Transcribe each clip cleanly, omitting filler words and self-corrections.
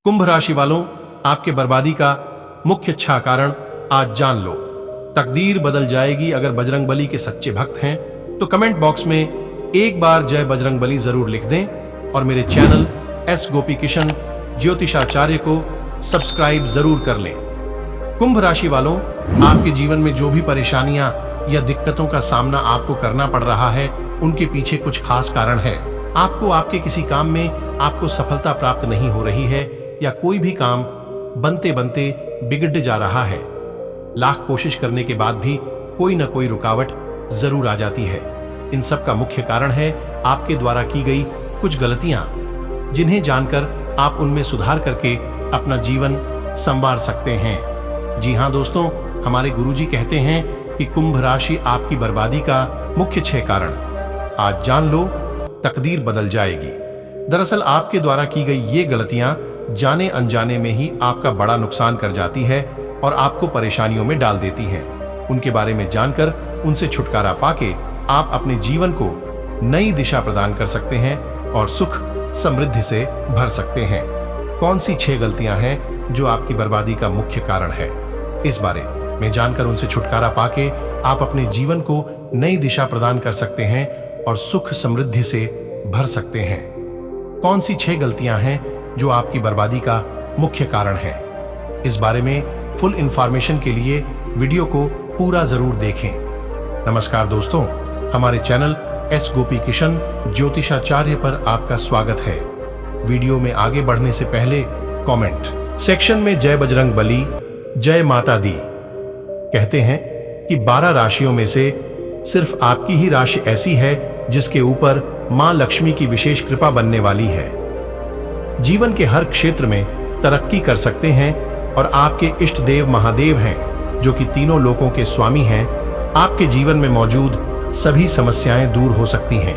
कुंभ राशि वालों, आपके बर्बादी का मुख्य 6 कारण आज जान लो। तकदीर बदल जाएगी। अगर बजरंगबली के सच्चे भक्त हैं तो कमेंट बॉक्स में एक बार जय बजरंगबली जरूर लिख दें और मेरे चैनल एस गोपी किशन ज्योतिषाचार्य को सब्सक्राइब जरूर कर लें। कुंभ राशि वालों, आपके जीवन में जो भी परेशानियां या दिक्कतों का सामना आपको करना पड़ रहा है, उनके पीछे कुछ खास कारण है। आपको आपके किसी काम में आपको सफलता प्राप्त नहीं हो रही है या कोई भी काम बनते बनते बिगड़ जा रहा है। लाख कोशिश करने के बाद भी कोई ना कोई रुकावट जरूर आ जाती है। इन सब का मुख्य कारण है आपके द्वारा की गई कुछ गलतियां, जिन्हें जानकर आप उनमें सुधार करके अपना जीवन संवार सकते हैं। जी हां दोस्तों, हमारे गुरुजी कहते हैं कि कुंभ राशि आपकी बर्बादी का मुख्य 6 कारण आज जान लो, तकदीर बदल जाएगी। दरअसल आपके द्वारा की गई ये गलतियां जाने अनजाने में ही आपका बड़ा नुकसान कर जाती है और आपको परेशानियों में डाल देती हैं। उनके बारे में जानकर उनसे छुटकारा पाके आप अपने जीवन को नई दिशा प्रदान कर सकते हैं और सुख समृद्धि से भर सकते हैं। कौन सी 6 गलतियां हैं जो आपकी बर्बादी का मुख्य कारण है, इस बारे में जानकर उनसे छुटकारा पाके आप अपने जीवन को नई दिशा प्रदान कर सकते हैं और सुख समृद्धि से भर सकते हैं। कौन सी 6 गलतियां हैं जो आपकी बर्बादी का मुख्य कारण है, इस बारे में फुल इंफॉर्मेशन के लिए वीडियो को पूरा जरूर देखें। नमस्कार दोस्तों, हमारे चैनल एस गोपी किशन ज्योतिषाचार्य पर आपका स्वागत है। वीडियो में आगे बढ़ने से पहले कमेंट सेक्शन में जय बजरंगबली, जय माता दी कहते हैं कि 12 राशियों में से सिर्फ आपकी ही राशि ऐसी है जिसके ऊपर मां लक्ष्मी की विशेष कृपा बनने वाली है। जीवन के हर क्षेत्र में तरक्की कर सकते हैं और आपके इष्ट देव महादेव हैं, जो कि तीनों लोकों के स्वामी हैं। आपके जीवन में मौजूद सभी समस्याएं दूर हो सकती हैं।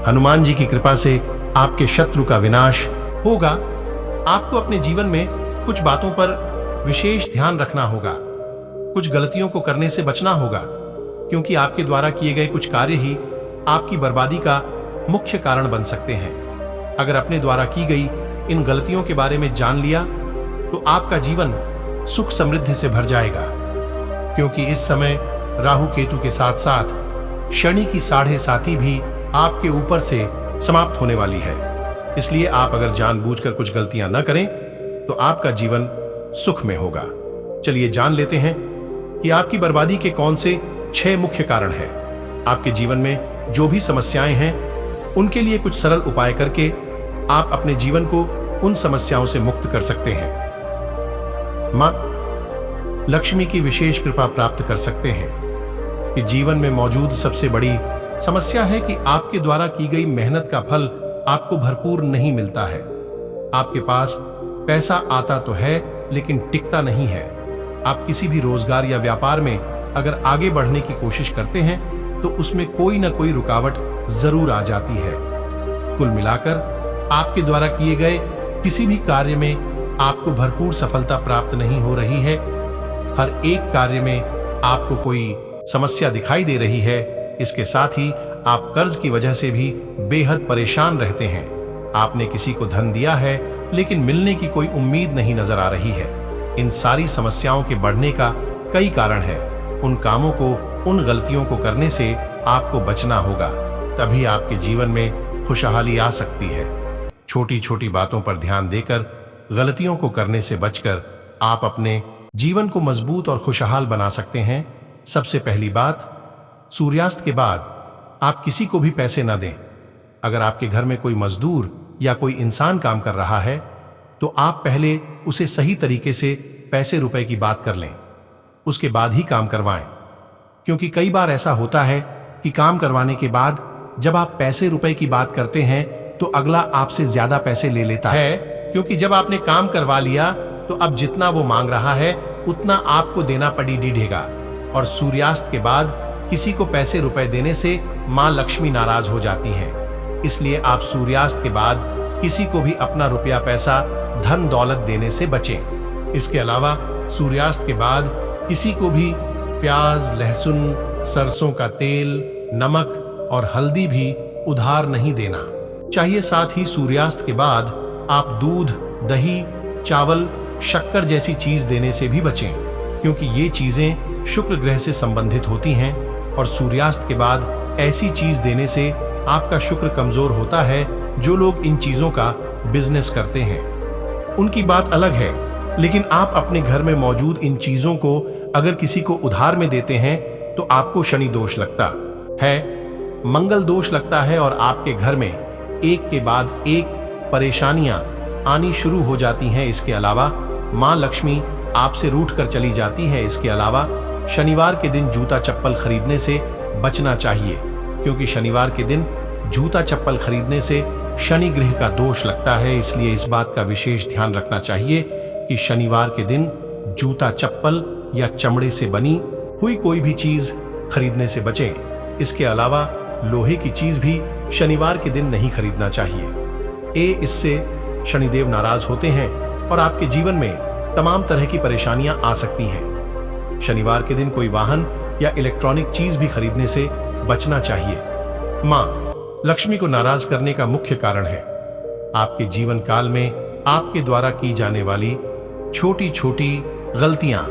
हनुमान जी की कृपा से आपके शत्रु का विनाश होगा। आपको अपने जीवन में कुछ बातों पर विशेष ध्यान रखना होगा। कुछ गलतियों को करने से बचना होगा, क्योंकि आपके द्वारा किए गए कुछ कार्य ही आपकी बर्बादी का मुख्य कारण बन सकते हैं। अगर अपने द्वारा की गई इन गलतियों के बारे में जान लिया तो आपका जीवन सुख समृद्धि से भर जाएगा, क्योंकि इस समय राहु केतु के साथ साथ शनि की 7.5 भी आपके ऊपर से समाप्त होने वाली है। इसलिए आप अगर जानबूझकर कुछ गलतियां न करें तो आपका जीवन सुख में होगा। चलिए जान लेते हैं कि आपकी बर्बादी के कौन से 6 मुख्य कारण हैं। आपके जीवन में जो भी समस्याएं हैं, उनके लिए कुछ सरल उपाय करके आप अपने जीवन को उन समस्याओं से मुक्त कर सकते हैं। मां लक्ष्मी की विशेष कृपा प्राप्त कर सकते हैं। कि जीवन में मौजूद सबसे बड़ी समस्या है कि आपके द्वारा की गई मेहनत का फल आपको भरपूर नहीं मिलता है। आपके पास पैसा आता तो है, लेकिन टिकता नहीं है। आप किसी भी रोजगार या व्यापार में अगर आगे बढ़ने की कोशिश करते हैं तो उसमें कोई ना कोई रुकावट जरूर आ जाती है। कुल मिलाकर आपके द्वारा किए गए किसी भी कार्य में आपको भरपूर सफलता प्राप्त नहीं हो रही है। हर एक कार्य में आपको कोई समस्या दिखाई दे रही है। इसके साथ ही आप कर्ज की वजह से भी बेहद परेशान रहते हैं। आपने किसी को धन दिया है, लेकिन मिलने की कोई उम्मीद नहीं नजर आ रही है। इन सारी समस्याओं के बढ़ने का कई कारण है। उन कामों को, उन गलतियों को करने से आपको बचना होगा, तभी आपके जीवन में खुशहाली आ सकती है। छोटी छोटी बातों पर ध्यान देकर गलतियों को करने से बचकर आप अपने जीवन को मजबूत और खुशहाल बना सकते हैं। सबसे पहली बात, सूर्यास्त के बाद आप किसी को भी पैसे न दें। अगर आपके घर में कोई मजदूर या कोई इंसान काम कर रहा है तो आप पहले उसे सही तरीके से पैसे रुपए की बात कर लें, उसके बाद ही काम करवाएं। क्योंकि कई बार ऐसा होता है कि काम करवाने के बाद जब आप पैसे रुपए की बात करते हैं तो अगला आपसे ज्यादा पैसे ले लेता है, क्योंकि जब आपने काम करवा लिया तो अब जितना वो मांग रहा है उतना आपको देना पड़ी डीढ़ेगा। और सूर्यास्त के बाद किसी को पैसे रुपए देने से मां लक्ष्मी नाराज हो जाती हैं। इसलिए आप सूर्यास्त के बाद किसी को भी अपना रुपया पैसा धन दौलत देने से बचें। इसके अलावा सूर्यास्त के बाद किसी को भी प्याज, लहसुन, सरसों का तेल, नमक और हल्दी भी उधार नहीं देना चाहिए। साथ ही सूर्यास्त के बाद आप दूध, दही चावल, शक्कर जैसी चीज देने से भी बचें, क्योंकि ये चीजें शुक्र ग्रह से संबंधित होती हैं और सूर्यास्त के बाद ऐसी चीज देने से आपका शुक्र कमजोर होता है। जो लोग इन चीजों का बिजनेस करते हैं उनकी बात अलग है, लेकिन आप अपने घर में मौजूद इन चीजों को अगर किसी को उधार में देते हैं तो आपको शनि दोष लगता है, मंगल दोष लगता है और आपके घर में एक के बाद एक परेशानियां आनी शुरू हो जाती हैं। इसके अलावा मां लक्ष्मी आपसे रूठ कर चली जाती है। इसके अलावा शनिवार के दिन जूता चप्पल खरीदने से बचना चाहिए, क्योंकि शनिवार के दिन जूता चप्पल खरीदने से शनि ग्रह का दोष लगता है। इसलिए इस बात का विशेष ध्यान रखना चाहिए कि शनिवार के दिन जूता चप्पल या चमड़े से बनी हुई कोई भी चीज खरीदने से बचें। इसके अलावा लोहे की चीज भी शनिवार के दिन नहीं खरीदना चाहिए। इससे शनिदेव नाराज होते हैं और आपके जीवन में तमाम तरह की परेशानियां आ सकती हैं। शनिवार के दिन कोई वाहन या इलेक्ट्रॉनिक चीज भी खरीदने से बचना चाहिए। मां लक्ष्मी को नाराज करने का मुख्य कारण है आपके जीवन काल में आपके द्वारा की जाने वाली छोटी छोटी गलतियां।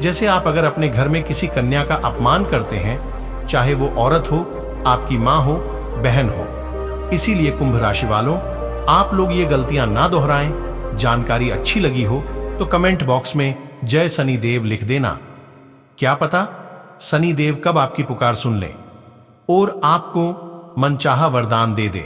जैसे आप अगर अपने घर में किसी कन्या का अपमान करते हैं, चाहे वो औरत हो, आपकी मां हो, बहन हो। इसीलिए कुंभ राशि वालों, आप लोग ये गलतियां ना दोहराएं। जानकारी अच्छी लगी हो तो कमेंट बॉक्स में जय शनिदेव लिख देना। क्या पता शनिदेव कब आपकी पुकार सुन ले और आपको मनचाहा वरदान दे दे।